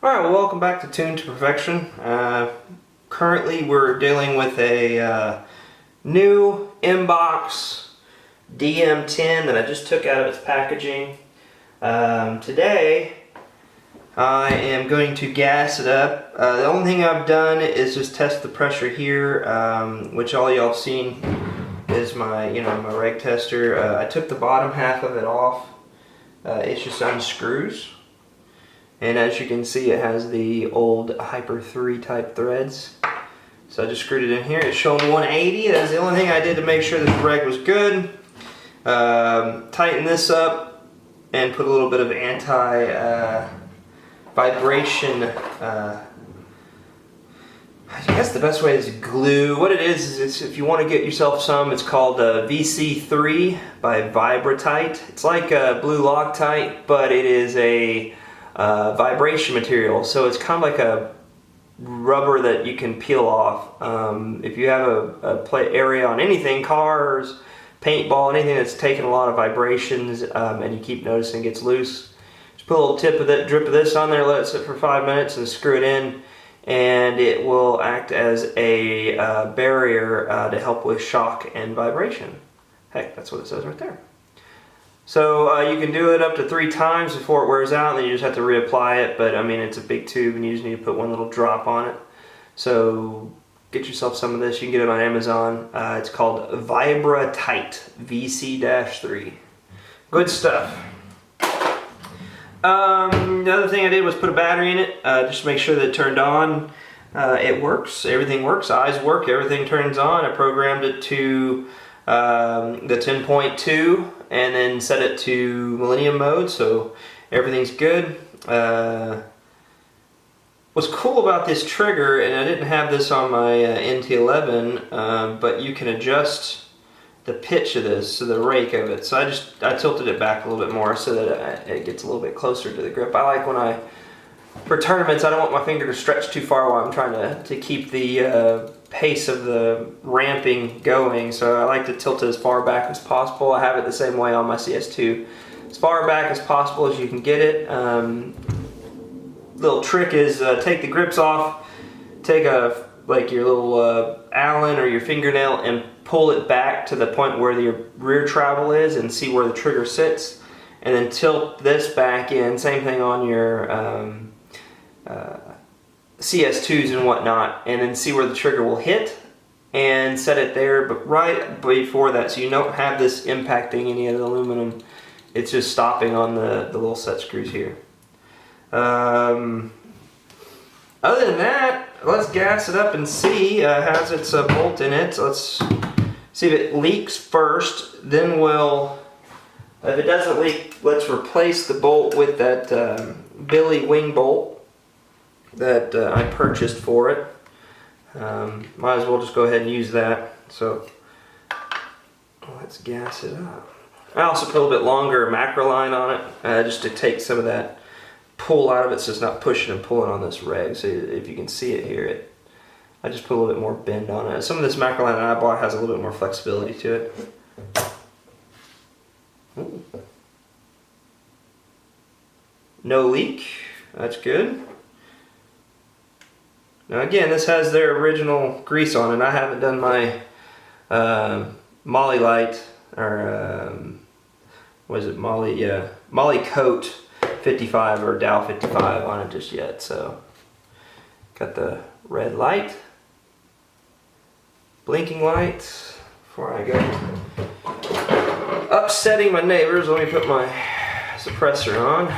Alright, well, welcome back to Tune to Perfection. Currently we're dealing with a new inbox DM10 that I just took out of its packaging. Today I am going to gas it up. The only thing I've done is just test the pressure here, which all y'all have seen is my reg tester. I took the bottom half of it off. It's just unscrews. And as you can see, it has the old Hyper 3 type threads. So I just screwed it in here. It's showing 180. That's the only thing I did to make sure that the reg was good. Tighten this up and put a little bit of anti-vibration. I guess the best way is glue. What it is if you want to get yourself some, it's called VC3 by Vibratight. It's like blue Loctite, but it is a vibration material, so it's kind of like a rubber that you can peel off. If you have a play area on anything, cars, paintball, anything that's taking a lot of vibrations, and you keep noticing it gets loose, just put a little drip of this on there, let it sit for 5 minutes, and screw it in, and it will act as a barrier to help with shock and vibration. Heck, that's what it says right there. So you can do it up to 3 times before it wears out, and then you just have to reapply it. But I mean, it's a big tube, and you just need to put one little drop on it. So get yourself some of this. You can get it on Amazon. It's called Vibratight VC-3. Good stuff. The other thing I did was put a battery in it, just to make sure that it turned on. It works. Everything works. Eyes work. Everything turns on. I programmed it to the 10.2 and then set it to Millennium mode, so everything's good. What's cool about this trigger, and I didn't have this on my NT11, but you can adjust the pitch of this, so the rake of it. So I tilted it back a little bit more so that it gets a little bit closer to the grip. I like for tournaments, I don't want my finger to stretch too far while I'm trying to keep the pace of the ramping going, so I like to tilt it as far back as possible. I have it the same way on my CS2, as far back as possible as you can get it. Little trick is take the grips off, take your little Allen or your fingernail and pull it back to the point where your rear travel is and see where the trigger sits, and then tilt this back in. Same thing on your CS2s and whatnot, and then see where the trigger will hit and set it there, but right before that, so you don't have this impacting any of the aluminum. It's just stopping on the little set screws here. Other than that, let's gas it up and see. Has its bolt in it. So let's see if it leaks first, then if it doesn't leak, let's replace the bolt with that Billy wing bolt that I purchased for it. Might as well just go ahead and use that. So let's gas it up. I also put a little bit longer macro line on it, just to take some of that pull out of it, so it's not pushing and pulling on this reg. So if you can see it here, I just put a little bit more bend on it. Some of this macro line that I bought has a little bit more flexibility to it. Ooh. No leak. That's good. Now again, this has their original grease on it. I haven't done my Molly Light, or what is it, Molly Coat 55 or Dow 55 on it just yet. So got the red light, blinking lights. Before I go upsetting my neighbors, let me put my suppressor on.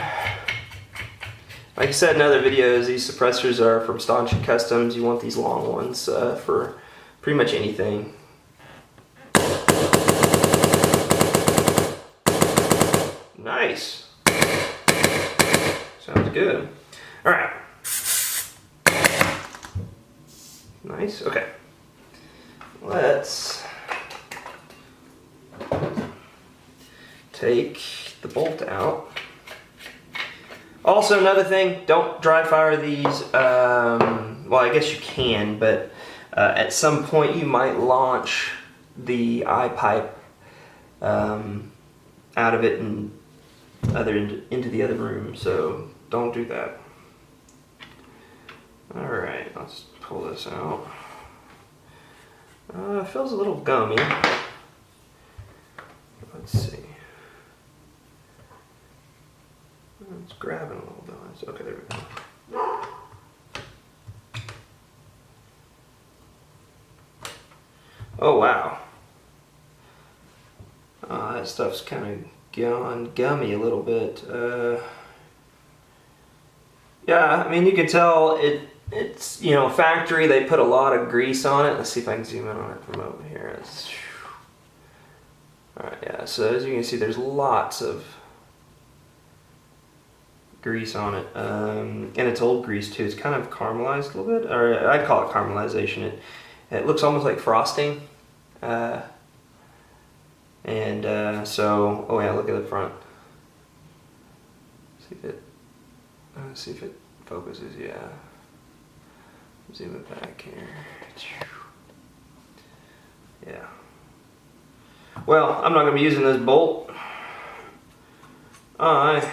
Like I said in other videos, these suppressors are from Staunch & Customs. You want these long ones for pretty much anything. Nice. Sounds good. Alright. Nice. Okay. Let's take the bolt out. Also, another thing, don't dry fire these. Well, I guess you can, but at some point you might launch the eye pipe out of it and into the other room, so don't do that. Alright, let's pull this out. It feels a little gummy. Let's see. It's grabbing a little bit. Okay, there we go. Oh wow. That stuff's kind of gone gummy a little bit. Yeah, I mean, you can tell it's, you know, factory, they put a lot of grease on it. Let's see if I can zoom in on it from over here. Alright, yeah, so as you can see, there's lots of grease on it. And it's old grease too. It's kind of caramelized a little bit, or I'd call it caramelization. It looks almost like frosting. So, oh yeah, look at the front. See if it focuses, yeah. Zoom it back here. Yeah. Well, I'm not going to be using this bolt. It's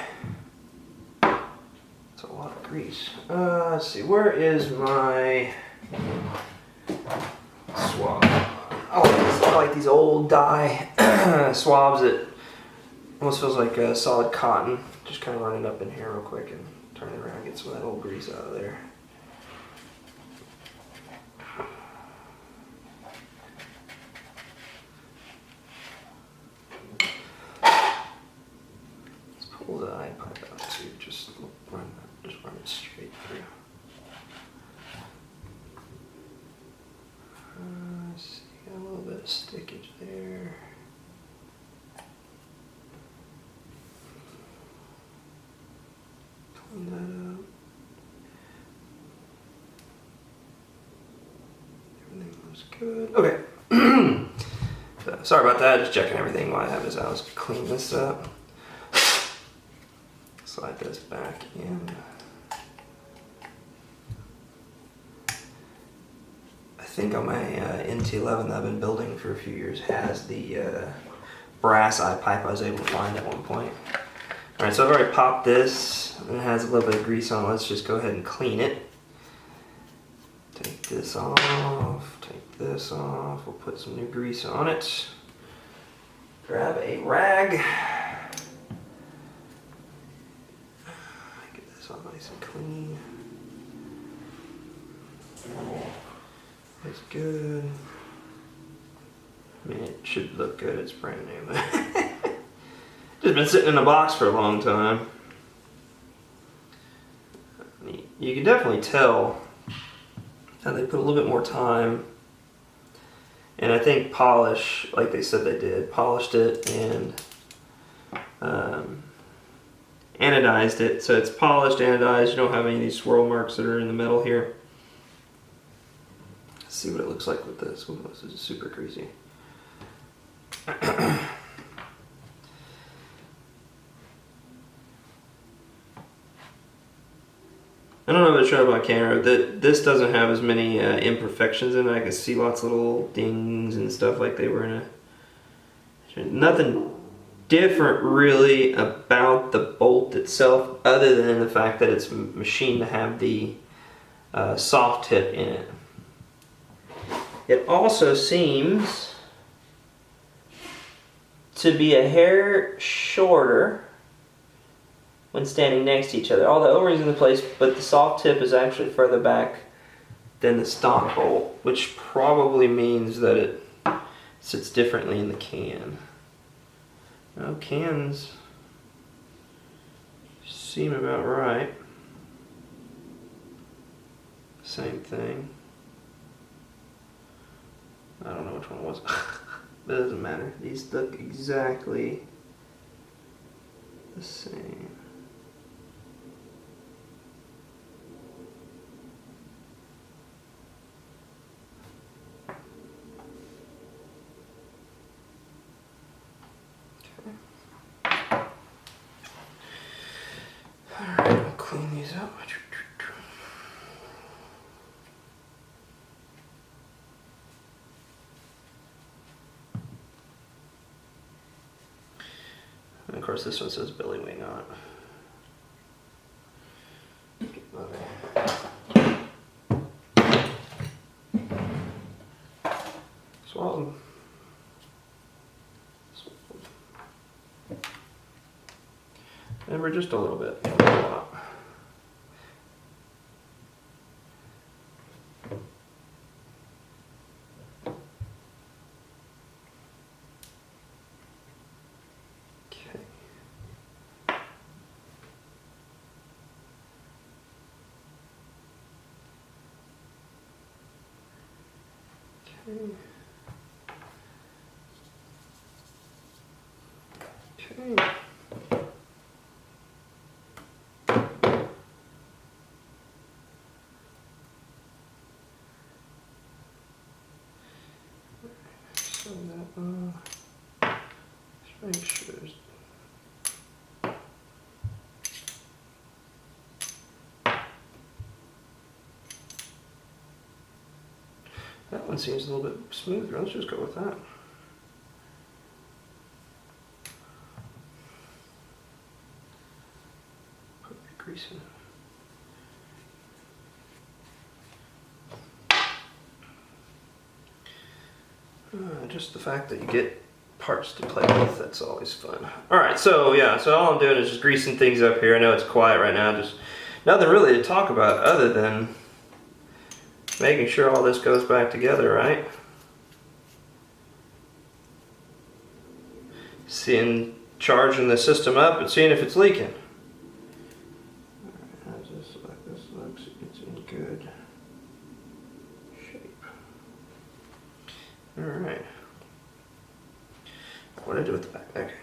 a lot of grease. Let's see, where is my swab? I like these old dye swabs that almost feels like solid cotton. Just kind of run it up in here real quick and turn it around, get some of that old grease out of there. Let's pull the eye pipe out too. Just run it straight through. See, got a little bit of stickage there. Clean that up. Everything looks good. Okay. So, sorry about that. Just checking everything while I have this out. Let's clean this up. Slide this back in. I think on my NT11 that I've been building for a few years has the brass eye pipe I was able to find at one point. Alright, so I've already popped this, and it has a little bit of grease on it. Let's just go ahead and clean it. Take this off, take this off, we'll put some new grease on it. Grab a rag. Get this all nice and clean. It's good. I mean, it should look good, it's brand new. Just been sitting in a box for a long time. You can definitely tell that they put a little bit more time, and I think polish, like they said they did, polished it and anodized it. So it's polished, anodized, you don't have any of these swirl marks that are in the metal here. Let's see what it looks like with this. Ooh, this is super greasy. I don't know if it's showing on camera, that this doesn't have as many imperfections in it. I can see lots of little dings and stuff like they were in a... Nothing different really about the bolt itself other than the fact that it's machined to have the soft tip in it. It also seems to be a hair shorter when standing next to each other. All the O-rings in the place, but the soft tip is actually further back than the stock bolt, which probably means that it sits differently in the can. Now, cans seem about right. Same thing. I don't know which one it was. But it doesn't matter. These look exactly the same. Alright, I'll clean these up. And of course this one says Billy Wing on it. Swallow. Remember, just a little bit. A lot. Okay. So that just make sure there's that one seems a little bit smoother. Let's just go with that. Put the grease in. Just the fact that you get parts to play with, that's always fun. Alright, so yeah, so all I'm doing is just greasing things up here. I know it's quiet right now, just nothing really to talk about other than making sure all this goes back together, right? Charging the system up and seeing if it's leaking. Alright, how's this look? This looks, it's in good shape. Alright. What did I do with the back? Okay.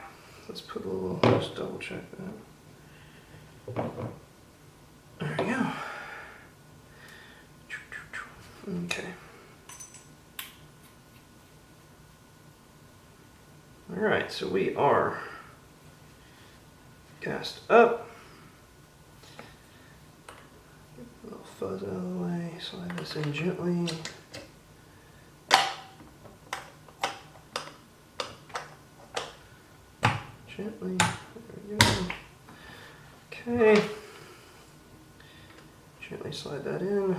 Let's put a little, just double check that. There we go. Okay. Alright, so we are gassed up. Get a little fuzz out of the way, slide this in gently. Gently, there we go. Okay. Gently slide that in.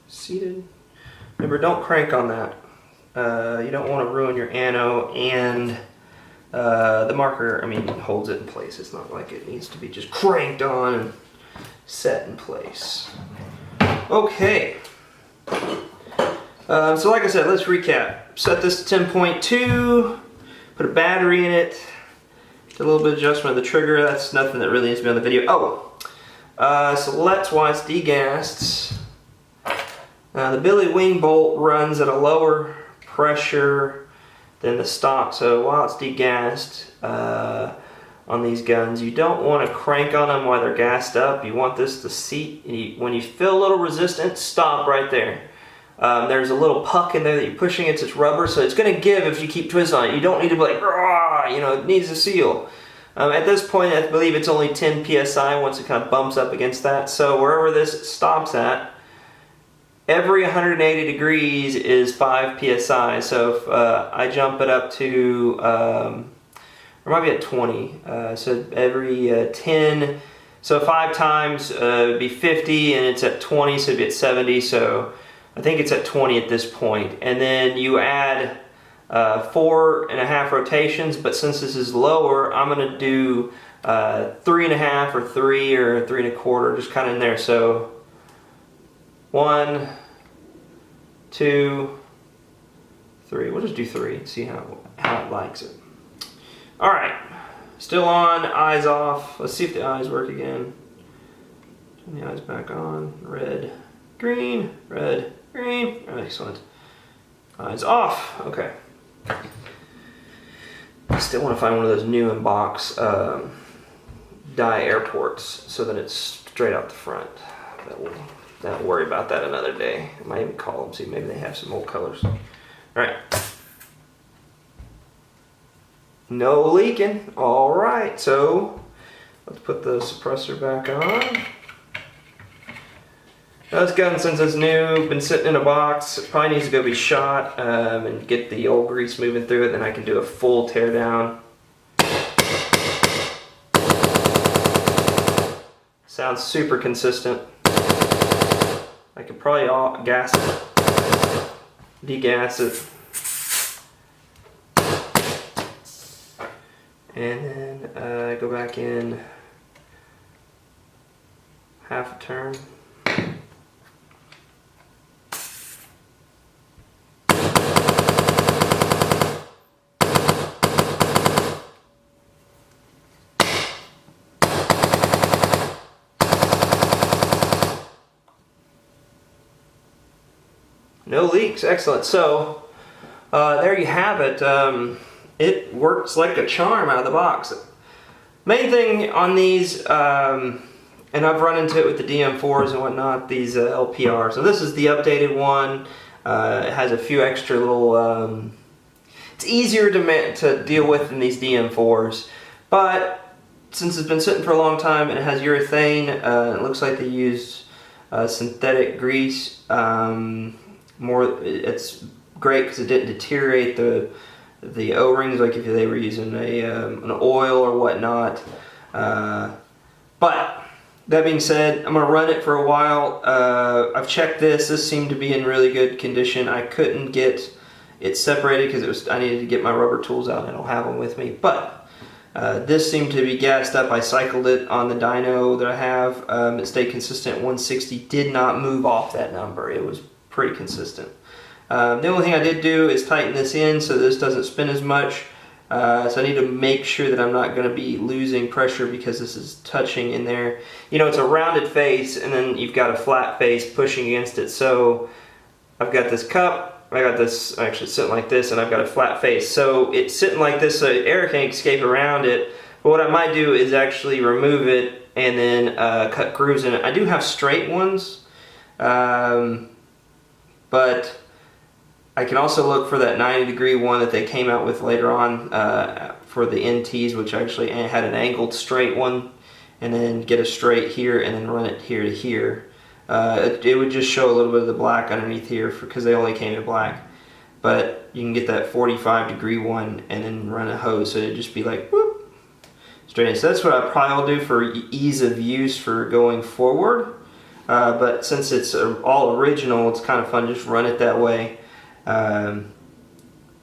Seated. Remember, don't crank on that. You don't want to ruin your ano, and the marker, I mean, holds it in place. It's not like it needs to be just cranked on and set in place. Okay. So like I said, let's recap. Set this to 10.2, put a battery in it, did a little bit of adjustment of the trigger. That's nothing that really needs to be on the video. Oh, so let's why it's degassed. The Billy Wing bolt runs at a lower pressure than the stock, so while it's degassed on these guns, you don't want to crank on them while they're gassed up. You want this to seat. When you feel a little resistance, stop right there. There's a little puck in there that you're pushing against. It's rubber, so it's going to give if you keep twisting on it. You don't need to be like, you know, it needs to seal. At this point, I believe it's only 10 psi once it kind of bumps up against that. So wherever this stops at, every 180 degrees is 5 psi. So if I jump it up to, or might be at 20. So every 10, so 5 times would be 50, and it's at 20, so it'd be at 70. So I think it's at 20 at this point. And then you add 4.5 rotations, but since this is lower, I'm going to do 3.5 or 3 or 3 1/4, just kind of in there. So 1, 2, 3. We'll just do 3. See how it likes it. All right, still on. Eyes off. Let's see if the eyes work again. Turn the eyes back on. Red, green, red, green. Excellent. Eyes off. Okay. I still want to find one of those new in box dye airports so that it's straight out the front. Don't worry about that another day. I might even call them, see maybe they have some old colors. All right. No leaking. All right, so let's put the suppressor back on. Now this gun, since it's new, been sitting in a box, it probably needs to go be shot and get the old grease moving through it, then I can do a full tear down. Sounds super consistent. I could probably gas it, degas it, and then go back in half a turn. No leaks, excellent. So there you have it. It works like a charm out of the box. Main thing on these, and I've run into it with the DM4s and whatnot, these LPRs. So this is the updated one. It has a few extra little, it's easier to deal with than these DM4s. But since it's been sitting for a long time and it has urethane, it looks like they used synthetic grease. It's great because it didn't deteriorate the O-rings like if they were using an oil or whatnot. But that being said, I'm going to run it for a while. I've checked this. This seemed to be in really good condition. I couldn't get it separated because I needed to get my rubber tools out and I don't have them with me. But this seemed to be gassed up. I cycled it on the dyno that I have. It stayed consistent. 160 did not move off that number. It was pretty consistent. The only thing I did do is tighten this in so this doesn't spin as much. So I need to make sure that I'm not going to be losing pressure because this is touching in there. You know, it's a rounded face and then you've got a flat face pushing against it. So I've got this cup, I got this actually sitting like this, and I've got a flat face. So it's sitting like this so air can escape around it. But what I might do is actually remove it and then cut grooves in it. I do have straight ones, but I can also look for that 90-degree one that they came out with later on for the NTs, which actually had an angled straight one, and then get a straight here and then run it here to here. It would just show a little bit of the black underneath here because they only came in black. But you can get that 45-degree one and then run a hose, so it'd just be like whoop, straight in. So that's what I probably will do for ease of use for going forward. But since it's all original, it's kind of fun just run it that way. But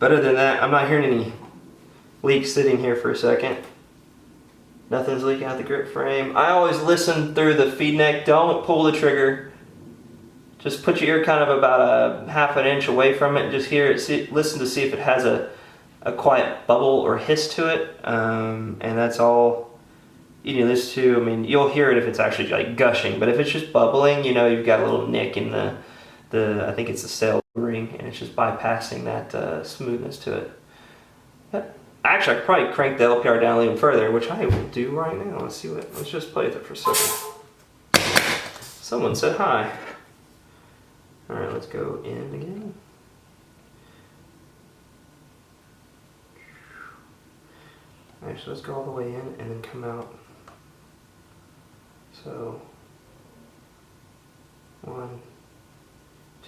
other than that, I'm not hearing any leaks sitting here for a second. Nothing's leaking out the grip frame. I always listen through the feed neck. Don't pull the trigger. Just put your ear kind of about a half an inch away from it and just hear it. Listen to see if it has a quiet bubble or hiss to it. And that's all you need to listen to. I mean, you'll hear it if it's actually like gushing, but if it's just bubbling, you know you've got a little nick in the I think it's the sail ring, and it's just bypassing that smoothness to it. But actually, I could probably crank the LPR down even further, which I will do right now. Let's just play with it for a second. Someone said hi. All right, let's go in again. Actually, let's go all the way in and then come out. So 1,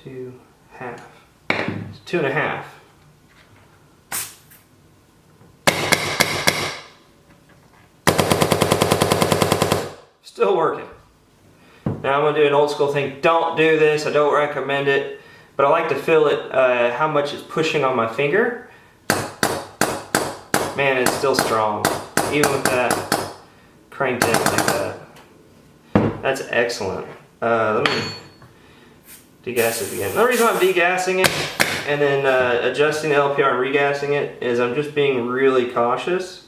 2, half. It's 2.5. Still working. Now I'm going to do an old school thing. Don't do this. I don't recommend it. But I like to feel it, how much it's pushing on my finger. Man, it's still strong. Even with that cranked in like that. That's excellent. Let me degas it again. The reason I'm degassing it and then adjusting the LPR and regassing it is I'm just being really cautious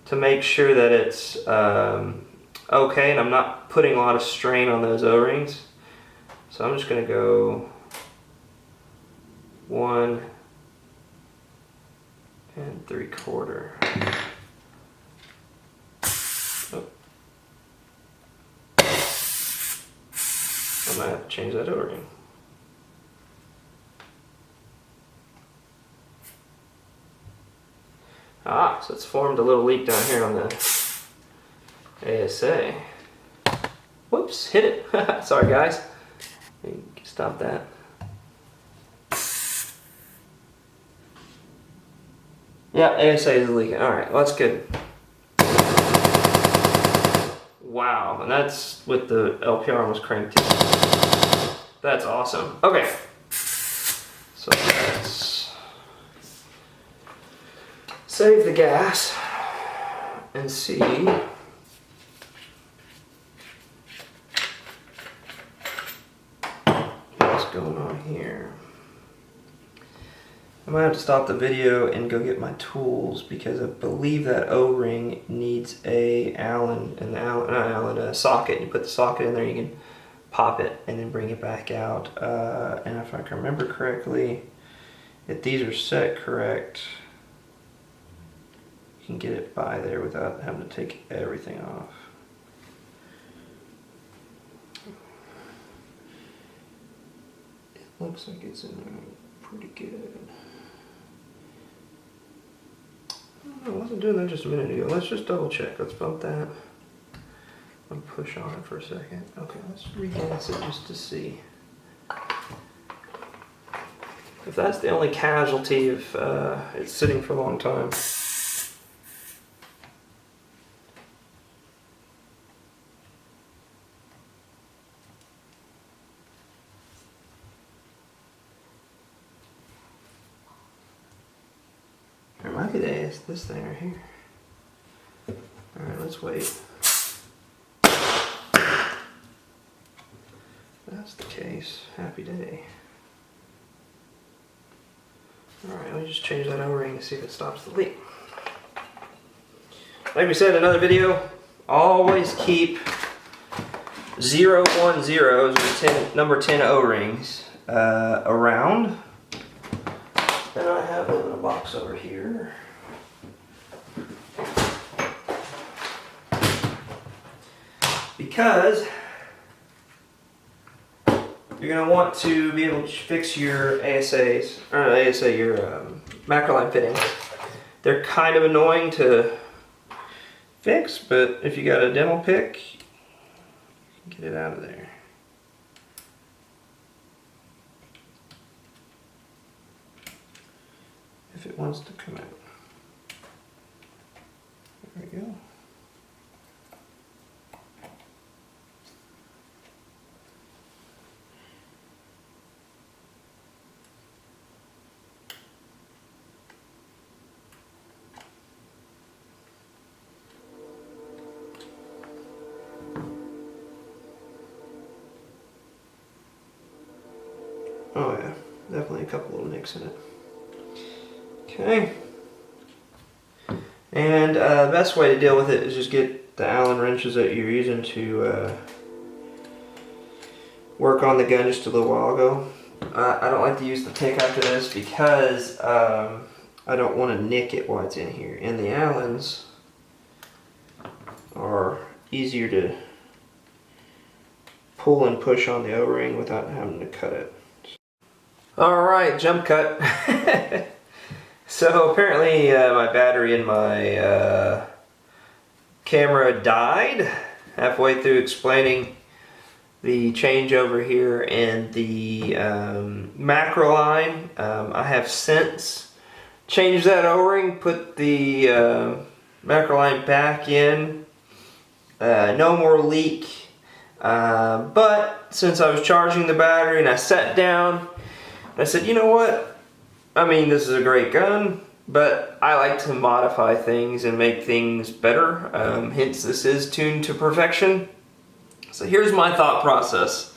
to make sure that it's okay and I'm not putting a lot of strain on those O-rings. So I'm just going to go 1 3/4. I might have to change that O-ring. Ah, so it's formed a little leak down here on the ASA. Whoops, hit it. Sorry guys. Stop that. Yeah, ASA is leaking. Alright, well, that's good. Wow, and that's with the LPR almost cranked. That's awesome. Okay. So let's save the gas and see what's going on here. I might have to stop the video and go get my tools because I believe that O-ring needs a socket. You put the socket in there, you can pop it and then bring it back out. And if I can remember correctly, if these are set correct, you can get it by there without having to take everything off. It looks like it's in there pretty good. I wasn't doing that just a minute ago. Let's just double check. Let's bump that. I'll push on it for a second. Okay, let's re-gas it just to see. If that's the only casualty of it's sitting for a long time. There might be this thing right here. Alright, let's wait. That's the case. Happy day. Alright, let me just change that O-ring and see if it stops the leak. Like we said in another video, always keep 010s or number 10 O-rings around. And I have them in a box over here. Because you're going to want to be able to fix your ASAs, or your macroline fittings. They're kind of annoying to fix, but if you got a demo pick, you can get it out of there. If it wants to come out. There we go. Oh yeah, definitely a couple little nicks in it. Okay. And the best way to deal with it is just get the Allen wrenches that you're using to work on the gun just a little while ago. I don't like to use the pick after this because I don't want to nick it while it's in here. And the Allens are easier to pull and push on the O-ring without having to cut it. Alright, jump cut. So apparently my battery in my camera died halfway through explaining the changeover here in the macro line. I have since changed that O-ring, put the macro line back in. No more leak. But since I was charging the battery and I sat down, I said, you know what? I mean, this is a great gun, but I like to modify things and make things better. Hence, this is tuned to perfection. So here's my thought process.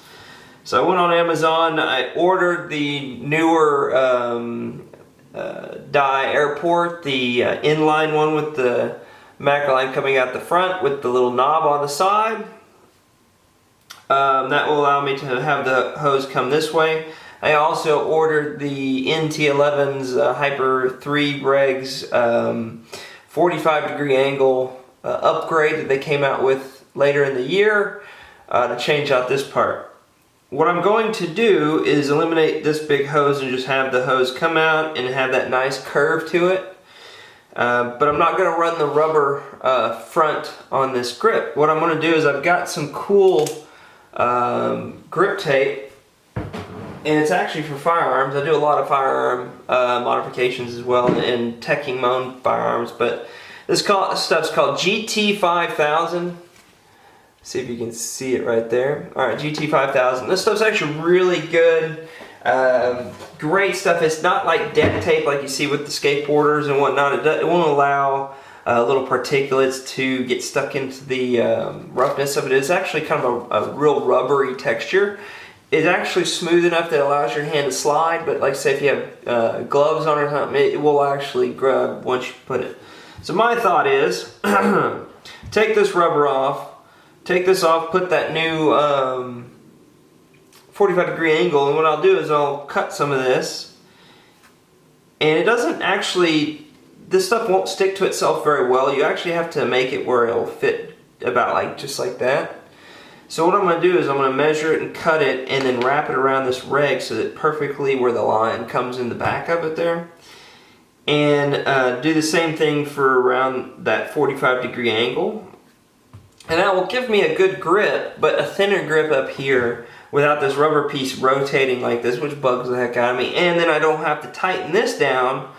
So I went on Amazon, I ordered the newer Dye Airport, the inline one with the macro line coming out the front with the little knob on the side. That will allow me to have the hose come this way. I also ordered the NT11's Hyper 3 Regs 45-degree angle upgrade that they came out with later in the year to change out this part. What I'm going to do is eliminate this big hose and just have the hose come out and have that nice curve to it. But I'm not going to run the rubber front on this grip. What I'm going to do is I've got some cool grip tape. And it's actually for firearms. I do a lot of firearm modifications as well and teching my own firearms. But this stuff's called GT5000. See if you can see it right there. All right, GT5000. This stuff's actually really good. Great stuff. It's not like deck tape like you see with the skateboarders and whatnot. It won't allow little particulates to get stuck into the roughness of it. It's actually kind of a real rubbery texture. It's actually smooth enough that it allows your hand to slide, but like say if you have gloves on or something, it will actually grab once you put it. So my thought is, take this rubber off, take this off, put that new 45-degree angle, and what I'll do is I'll cut some of this, and it doesn't actually, this stuff won't stick to itself very well. You actually have to make it where it'll fit about like just like that. So what I'm going to do is I'm going to measure it and cut it and then wrap it around this reg so that perfectly where the line comes in the back of it there. And do the same thing for around that 45-degree angle. And that will give me a good grip, but a thinner grip up here without this rubber piece rotating like this, which bugs the heck out of me. And then I don't have to tighten this down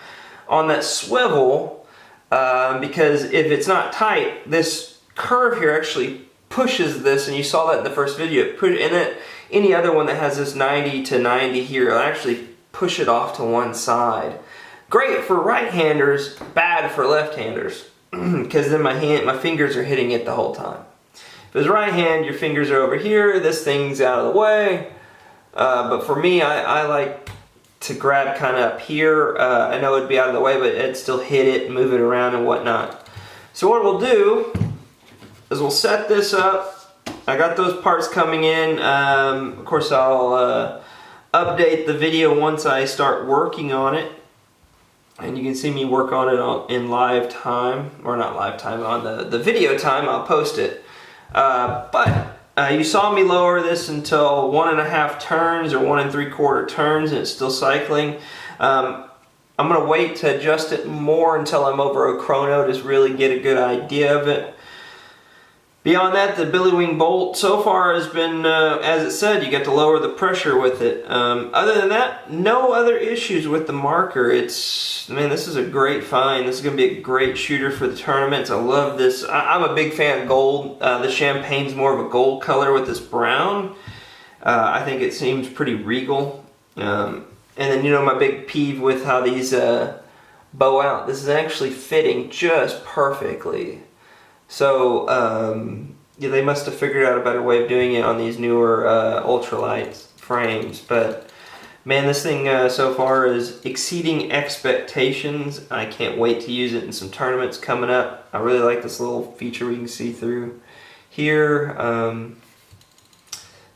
on that swivel because if it's not tight, this curve here actually pushes this, and you saw that in the first video. And then any other one that has this 90 to 90 here, it'll actually push it off to one side. Great for right-handers, bad for left-handers, because then my fingers are hitting it the whole time. If it's right hand, your fingers are over here, this thing's out of the way. But for me, I like to grab kind of up here. I know it'd be out of the way, but it'd still hit it, move it around and whatnot. So what we'll do is we'll set this up. I got those parts coming in. Of course, I'll update the video once I start working on it. And you can see me work on it in live time, or not live time, on the video time. I'll post it. But you saw me lower this until 1.5 turns or 1 3/4 turns, and it's still cycling. I'm going to wait to adjust it more until I'm over a chrono to really get a good idea of it. Beyond that, the Billy Wing bolt so far has been, as it said, you get to lower the pressure with it. Other than that, no other issues with the marker. Man, this is a great find. This is going to be a great shooter for the tournaments. I love this. I'm a big fan of gold. The champagne's more of a gold color with this brown. I think it seems pretty regal. And then, you know, my big peeve with how these bow out. This is actually fitting just perfectly. So, yeah, they must have figured out a better way of doing it on these newer ultralight frames. But, man, this thing so far is exceeding expectations. I can't wait to use it in some tournaments coming up. I really like this little feature we can see through here.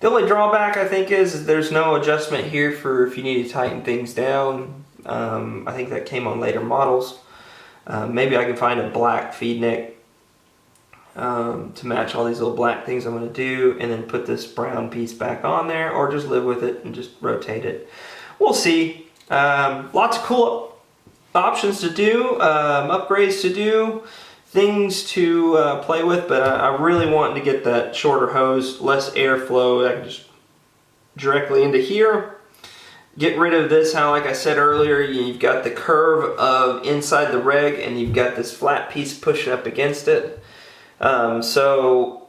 The only drawback, I think, is there's no adjustment here for if you need to tighten things down. I think that came on later models. Maybe I can find a black feed neck to match all these little black things I'm going to do, and then put this brown piece back on there, or just live with it and just rotate it. We'll see. Lots of cool options to do, upgrades to do, things to play with, but I really want to get that shorter hose, less airflow. I can just directly into here. Get rid of this, how like I said earlier, you've got the curve of inside the reg, and you've got this flat piece pushing up against it. So,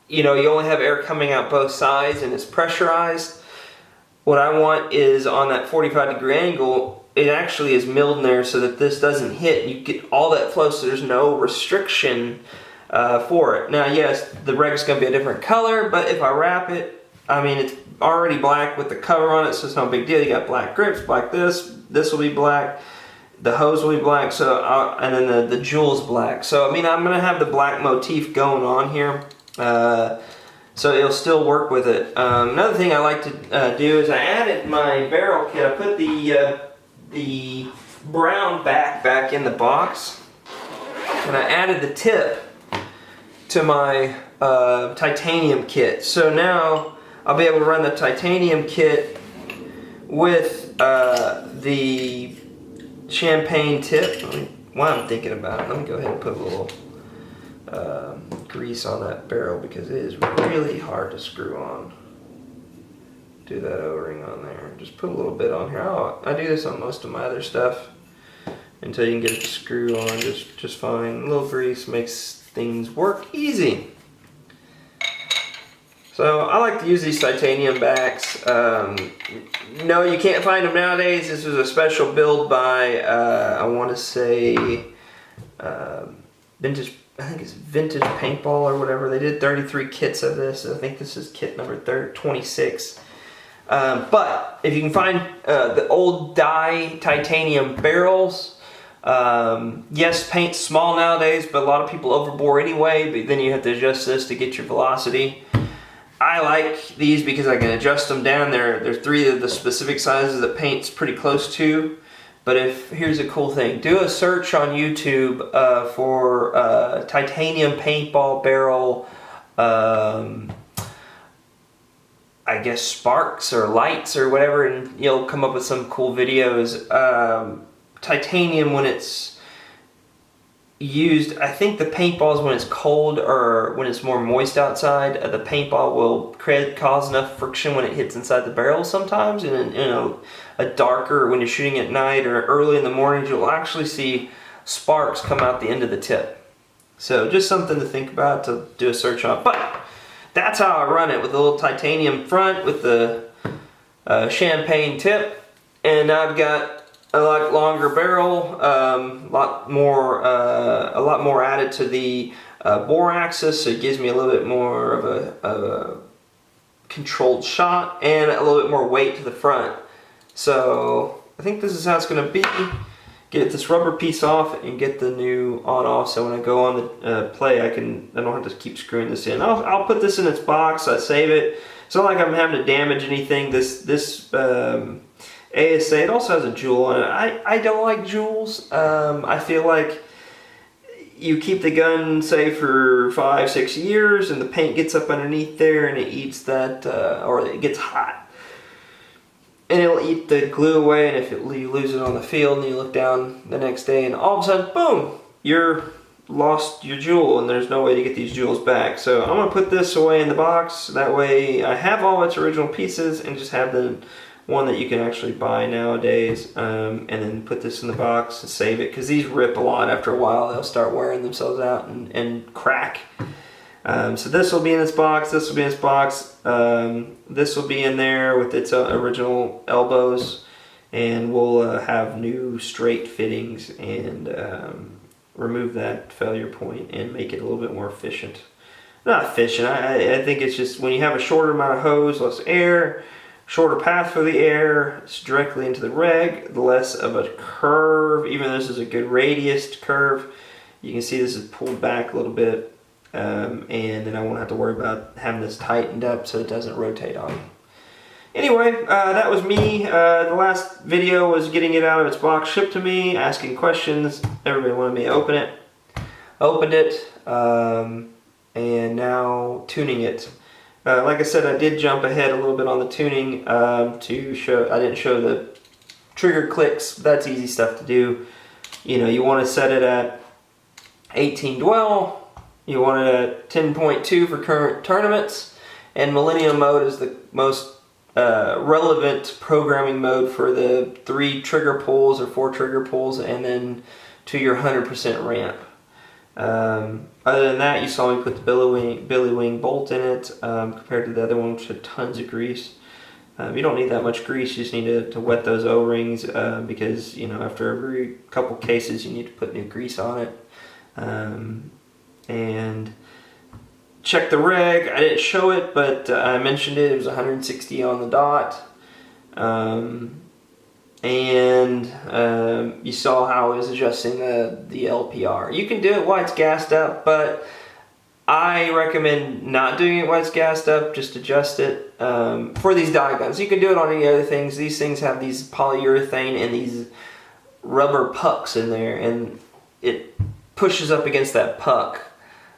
you know, you only have air coming out both sides and it's pressurized. What I want is on that 45-degree angle, it actually is milled in there so that this doesn't hit. You get all that flow, so there's no restriction for it. Now, yes, the reg's going to be a different color, but if I wrap it, I mean, it's already black with the cover on it, so it's no big deal. You got black grips, black this will be black. The hose will be black, so and then the jewel's black. So I mean, I'm gonna have the black motif going on here, so it'll still work with it. Another thing I like to do is I added my barrel kit. I put the brown back in the box, and I added the tip to my titanium kit. So now I'll be able to run the titanium kit with the champagne tip. While I'm thinking about it, let me go ahead and put a little grease on that barrel because it is really hard to screw on. Do that O-ring on there. Just put a little bit on here. I do this on most of my other stuff until you can get it to screw on just fine. A little grease makes things work easy. So I like to use these titanium backs. No, you can't find them nowadays. This was a special build by, I want to say, vintage. I think it's vintage paintball or whatever. They did 33 kits of this. I think this is kit number 26. But if you can find the old dye titanium barrels, yes, paint's small nowadays, but a lot of people overbore anyway. But then you have to adjust this to get your velocity. I like these because I can adjust them down. They're 3 of the specific sizes that paint's pretty close to. But here's a cool thing. Do a search on YouTube for titanium paintball barrel, I guess sparks or lights or whatever, and you'll come up with some cool videos. Titanium, when it's used, I think the paintball is when it's cold or when it's more moist outside, the paintball will cause enough friction when it hits inside the barrel sometimes, and a darker, when you're shooting at night or early in the mornings, you'll actually see sparks come out the end of the tip. So just something to think about, to do a search on. But that's how I run it, with a little titanium front with the champagne tip, and I've got a lot longer barrel, a lot more added to the bore axis, so it gives me a little bit more of a controlled shot and a little bit more weight to the front. So I think this is how it's going to be. Get this rubber piece off and get the new on-off, so when I go on the play, I don't have to keep screwing this in. I'll put this in its box. I save it. It's not like I'm having to damage anything. This ASA, it also has a jewel on it. I don't like jewels. I feel like you keep the gun, say, for 5-6 years, and the paint gets up underneath there and it eats that, or it gets hot. And it'll eat the glue away, and if you lose it on the field and you look down the next day and all of a sudden, boom, you're lost your jewel and there's no way to get these jewels back. So I'm going to put this away in the box. That way I have all its original pieces and just have the one that you can actually buy nowadays, and then put this in the box and save it, because these rip a lot after a while. They'll start wearing themselves out and crack. So this will be in its box, this will be in its box, this will be in there with its original elbows, and we'll have new straight fittings and remove that failure point and make it a little bit more efficient. Not efficient, I think it's just when you have a shorter amount of hose, less air, shorter path for the air, it's directly into the reg, the less of a curve. Even though this is a good radius curve, you can see this is pulled back a little bit, and then I won't have to worry about having this tightened up so it doesn't rotate on me. Anyway, that was me. The last video was getting it out of its box, shipped to me, asking questions. Everybody wanted me to open it. Opened it, and now tuning it. Like I said, I did jump ahead a little bit on the tuning to show. I didn't show the trigger clicks. That's easy stuff to do. You want to set it at 18 dwell. You want it at 10.2 for current tournaments, and Millennium mode is the most relevant programming mode for the 3 trigger pulls or 4 trigger pulls, and then to your 100% ramp. Other than that, you saw me put the billy wing bolt in it, compared to the other one, which had tons of grease. You don't need that much grease, you just need to wet those O-rings, because after every couple cases you need to put new grease on it. And check the reg. I didn't show it, but I mentioned it. It was 160 on the dot. You saw how I was adjusting the LPR. You can do it while it's gassed up, but I recommend not doing it while it's gassed up. Just adjust it for these dye guns. You can do it on any other things. These things have these polyurethane and these rubber pucks in there, and it pushes up against that puck.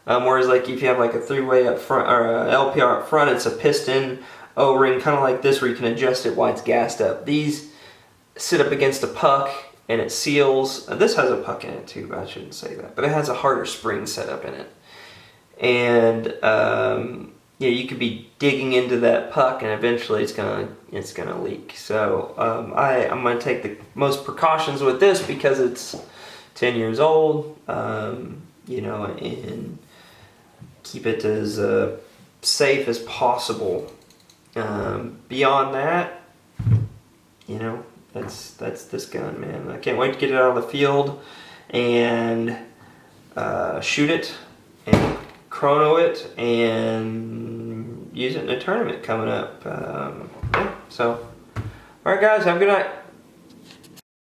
Whereas like if you have like a 3-way up front or a LPR up front, it's a piston O-ring, kind of like this, where you can adjust it while it's gassed up. These sit up against a puck and it seals. This has a puck in it too, but I shouldn't say that. But it has a harder spring set up in it. And you could be digging into that puck and eventually it's gonna leak. So I'm gonna take the most precautions with this because it's 10 years old, and keep it as safe as possible. Beyond that, you know, that's this gun, man. I can't wait to get it out on the field and shoot it and chrono it and use it in a tournament coming up. Yeah, so, alright guys, have a good night.